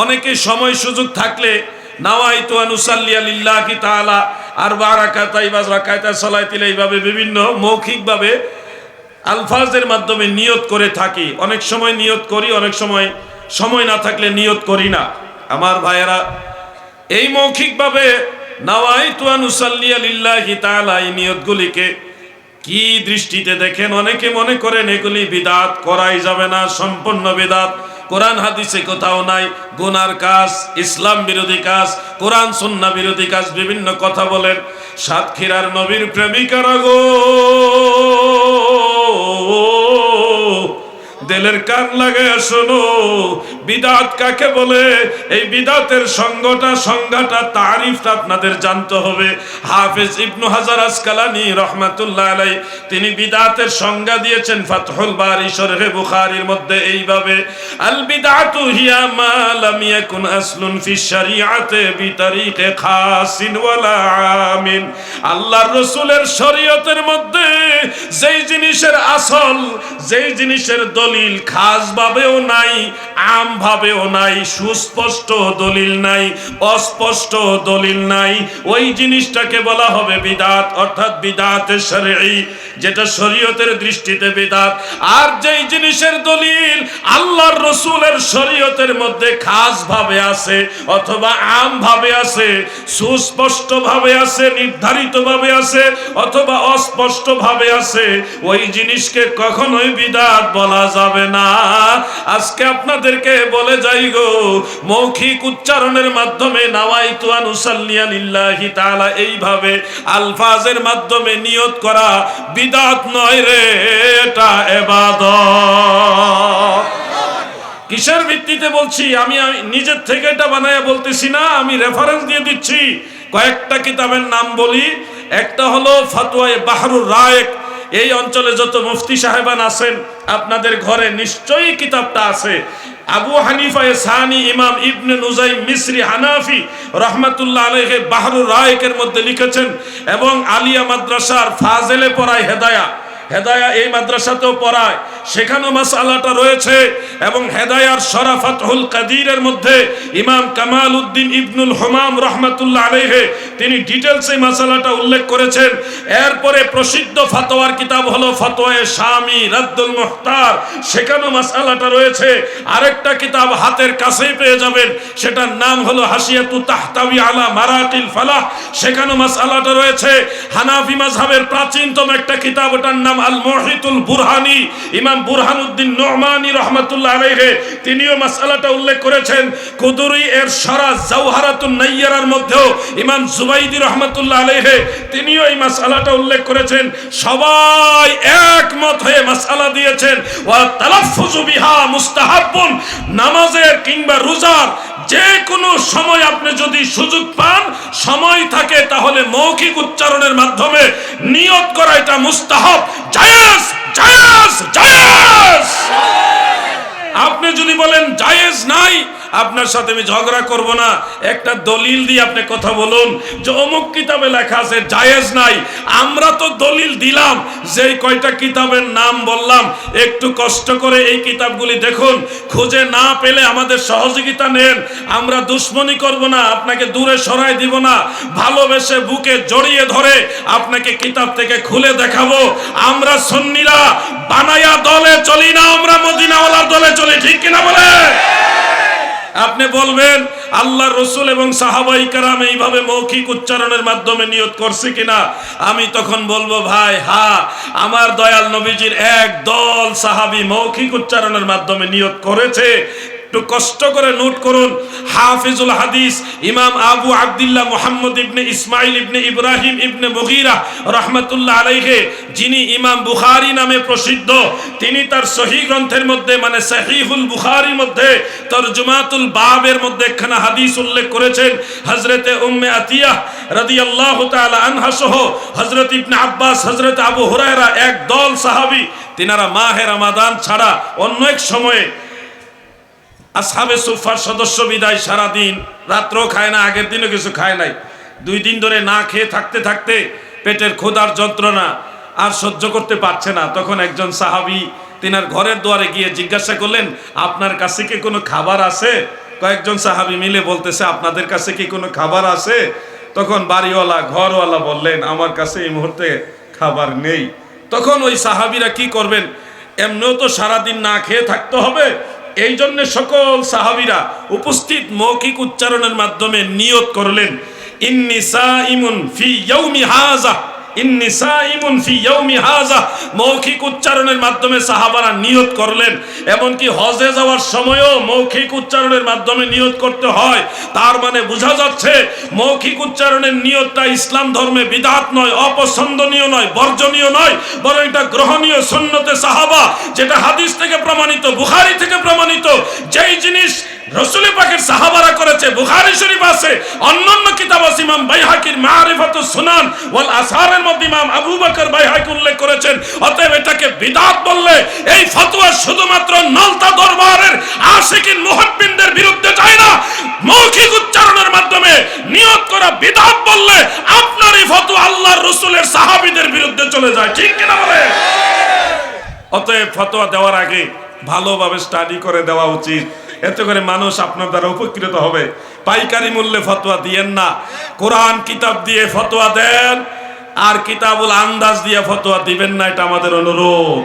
অনেকে সময় সুযোগ থাকলে নাওয়াইতু আন উসাল্লিয়া লিল্লাহি তাআলা আরবা রাকাতাই বা রাকাতা সালাতিল এইভাবে বিভিন্ন মৌখিকভাবে আলফাজের মাধ্যমে নিয়ত করে থাকি। অনেক সময় নিয়ত করি, অনেক সময় না থাকলে নিয়ত করি না। আমার ভাইয়েরা, এই মৌখিকভাবে নাওয়াইতু আন উসাল্লিয়া লিল্লাহি তাআলা এই নিয়তগুলিকে কি দৃষ্টিতে দেখেন? অনেকে মনে করেন এগুলি বিদআত, করাই যাবে না, সম্পূর্ণ বিদআত, কোরআন হাদিসে কোথাও নাই, গুনার কাজ, ইসলাম বিরোধী কাজ, কোরআন সুন্নাহ বিরোধী কাজ, বিভিন্ন কথা বলেন। সাতক্ষীরার নবীর প্রেমিকারা গো, দিলের কান লাগায় শোনো, বিদআত কাকে বলে? এই বিদআতের সংজ্ঞাটা তারিফটা আপনাদের জানতে হবে। হাফেজ ইবনু হাজার আসকালানী রহমাতুল্লাহ আলাইহি তিনি বিদআতের সংজ্ঞা দিয়েছেন ফাতহুল বারি শরহে বুখারীর মধ্যে এইভাবে, আল বিদআতু হিয়া মা লাম ইয়াকুন আসলুন ফি শরিআতি বিতারিকে খাসিন ওয়ালা আমিন। আল্লাহর রাসূলের শরীয়তের মধ্যে যেই জিনিসের আসল, যেই জিনিসের দলিল খাস ভাবেও নাই, আম ভাবেও নাই, সুস্পষ্ট দলিল নাই, অস্পষ্ট দলিল নাই, ওই জিনিসটাকে বলা হবে বিদআত, অর্থাৎ বিদআতে শরঈ, যেটা শরীয়তের দৃষ্টিতে বিদআত। আর যেই জিনিসের দলিল আল্লাহর রাসূলের শরীয়তের মধ্যে খাস ভাবে আছে অথবা আম ভাবে আছে, সুস্পষ্ট ভাবে আছে, নির্ধারিত ভাবে আছে অথবা অস্পষ্ট ভাবে আছে, ওই জিনিসকে কখনোই বিদআত বলা যাবে না। আজকে আপনাদেরকে বলে যাই গো, মৌখিক উচ্চারণের মাধ্যমে নাওয়াইতু আন উসাল্লিয়া লিল্লাহি তাআলা এইভাবে আলফাজের মাধ্যমে নিয়ত করা বিদআত নয় রে, এটা ইবাদত। কিসের ভিত্তিতে বলছি? আমি নিজের থেকে এটা বানায়া বলতেছি না, আমি রেফারেন্স দিয়ে দিচ্ছি। কয়েকটা কিতাবের নাম বলি। একটা হলো ফতোয়ায়ে বাহরুর রায়েক। এই অঞ্চলে যত মুফতি সাহেবান আছেন আপনাদের ঘরে নিশ্চয়ই কিতাবটা আছে। আবু হানিফা সানি ইমাম ইবনে নুজাইম মিসরি হানাফি রহমাতুল্লাহ আলাইহি বাহরুর রায়েকের মধ্যে লিখেছেন, এবং আলিয়া মাদ্রাসার ফাজেলে পড়ায় হেদায়া এই মাদ্রাসাতেও পড়ায়, সেখানেও মাসআলাটা রয়েছে। এবং হেদায়ার শরাফাতুল কাদিরের মধ্যে ইমাম কামাল উদ্দিন ইবনুল হুমাম রহমাতুল্লাহ আলাইহি তিনি ডিটেইলস এই মাসআলাটা উল্লেখ করেছেন। এরপরে প্রসিদ্ধ ফতোয়ার কিতাব হলো ফতোয়ায়ে শামি রাদ্দুল মুহতার, সেখানেও মাসআলাটা রয়েছে। আরেকটা কিতাব হাতের কাছেই পেয়ে যাবেন, সেটার নাম হলো হাসিয়াতু তাহতাওয়ি আলা মারাকিল ফালাহ, সেখানেও মাসআলাটা রয়েছে। হানাফি মাযহাবের প্রাচীনতম একটা কিতাব, ওটার নাম আল মুহিতুল বুরহানি, ইমাম বুরহানুদ্দিন নুমানী রহমাতুল্লাহ আলাইহি তিনিও মাসআলাটা উল্লেখ করেছেন। কুদুরি এর শরা জাওহারাতুন নাইয়ারার মধ্যেও ইমাম জুবাইদি রহমাতুল্লাহ আলাইহি তিনিও এই মাসআলাটা উল্লেখ করেছেন। সবাই একমত হয়ে মাসআলা দিয়েছেন, ওয়া তালাফফুযু বিহা মুস্তাহাব্বুন, নামাজের কিংবা রোজার যে কোনো সময় আপনি যদি সুযোগ পান, সময় থাকে, তাহলে মৌখিক উচ্চারণের মাধ্যমে নিয়ত করা এটা মুস্তাহাব, জায়েজ জায়েজ জায়েজ। আপনি যদি বলেন জায়েজ নাই, আপনার সাথে আমি ঝগড়া করব না, একটা দলিল দিয়ে আপনি কথা বলুন যে অমুক কিতাবে লেখা আছে জায়েজ নাই। আমরা তো দলিল দিলাম, যেই কয়টা কিতাবের নাম বললাম, একটু কষ্ট করে এই কিতাবগুলি দেখুন, খুঁজে না পেলে আমাদের সহযোগিতা নেন। আমরা দুশ্মনী করব না, আপনাকে দূরে সরাই দিব না, ভালোবেসে বুকে জড়িয়ে ধরে আপনাকে কিতাব থেকে খুলে দেখাবো। আমরা সুন্নিরা বানায়া দলে চলি না, আমরা মদিনাওয়ালার দলে চলি, ঠিক কিনা বলে? আপনি বলবেন আল্লাহর রাসূল এবং সাহাবায়ে কেরাম এইভাবে মৌখিক উচ্চারণের মাধ্যমে নিয়ত করছে কিনা? আমি তখন বলবো, ভাই হ্যাঁ, আমার দয়াল নবীজির এক দল সাহাবী মৌখিক উচ্চারণের মাধ্যমে নিয়ত করেছে। একটু কষ্ট করে নোট করুন। হাফিজুল হাদিস ইমাম আবু আব্দুল্লাহ মুহাম্মদ ইবনে ইসমাইল ইবনে ইব্রাহিম ইবনে মুগীরা রাহমাতুল্লাহ আলাইহি, যিনি ইমাম বুখারী নামে প্রসিদ্ধ, তিনি তার সহিহ গ্রন্থের মধ্যে, মানে সহিহুল বুখারীর মধ্যে তরজুমাতুল বাবের মধ্যে একখানা হাদিস উল্লেখ করেছেন। হযরতে উম্মে আতিয়া রাদিয়াল্লাহু তাআলা আনহা সহ হযরত ইবনে আব্বাস, হযরত আবু হুরায়রা, এক দল সাহাবী, তিনারা মাহে রমাদান ছাড়া অন্য এক সময়ে আসহাবে সুফার সদস্য বিদায় সারাদিন রাত্রও খায় না, আগের দিনও কিছু খায় নাই, 2 দিন ধরে না খেয়ে থাকতে থাকতে পেটের ক্ষুধার যন্ত্রণা আর সহ্য করতে পারছে না। তখন একজন সাহাবী তিনার ঘরের দুয়ারে গিয়ে জিজ্ঞাসা করলেন, আপনার কাছে কি কোনো খাবার আছে? কয়েকজন সাহাবী মিলে বলতেছে, আপনাদের কাছে কি কোনো খাবার আছে? তখন বাড়িওয়ালা ঘরওয়ালা বললেন, আমার কাছে এই মুহূর্তে খাবার নেই। তখন ওই সাহাবীরা কি করবেন, এমনিও তো সারাদিন না খেয়ে থাকতে হবে, এই জন্য সকল সাহাবীরা উপস্থিত মৌখিক উচ্চারণের মাধ্যমে নিয়ত করলেন, ইন্নী সাইমুন ফি ইয়াউমি হাযা, ইন্নী সাইমুন ফি ইয়াউমি হাযা। মৌখিক উচ্চারণের মাধ্যমে সাহাবারা নিয়ত করলেন। এমনকি হজে যাওয়ার সময়ও মৌখিক উচ্চারণের মাধ্যমে নিয়ত করতে হয়। তার মানে বোঝা যাচ্ছে মৌখিক উচ্চারণের নিয়তটা ইসলাম ধর্মে বিদআত নয়, অপছন্দনীয় নয়, বর্জনীয় নয়, বরং এটা গ্রহণীয় সুন্নতে সাহাবা, যেটা হাদিস থেকে প্রমাণিত, বুখারী থেকে প্রমাণিত। যেই জিনিস রাসূল পাকের সাহাবারা করেছে, বুখারী শরীফ আছে, অন্যান্য কিতাব আছে, ইমাম বাইহাকির মারিফাতুস সুনান ওয়াল আসারের মধ্যে ইমাম আবু বকর বাইহাকি উল্লেখ করেছেন। অতএব এটাকে বিদআত বললে এই ফতোয়া শুধুমাত্র নলতা দরবারের আশিকিন মুহাব্বিনদের বিরুদ্ধে যায় না, মৌখিক উচ্চারণের মাধ্যমে নিয়ত করা বিদআত বললে আপনার এই ফতোয়া আল্লাহর রাসূলের সাহাবীদের বিরুদ্ধে চলে যায়। ঠিক কিনা বলে? অতএব ফতোয়া দেওয়ার আগে ভালোভাবে স্টাডি করে দেওয়া উচিত, এতে করে মানুষ আপনার দ্বারা উপকৃত হবে। পাইকারি মূল্যে ফতোয়া দিয়েন না, কোরআন কিতাব দিয়ে ফতোয়া দেন, আর কিতাবুল আন্দাজ দিয়ে ফতোয়া দিবেন না, এটা আমাদের অনুরোধ।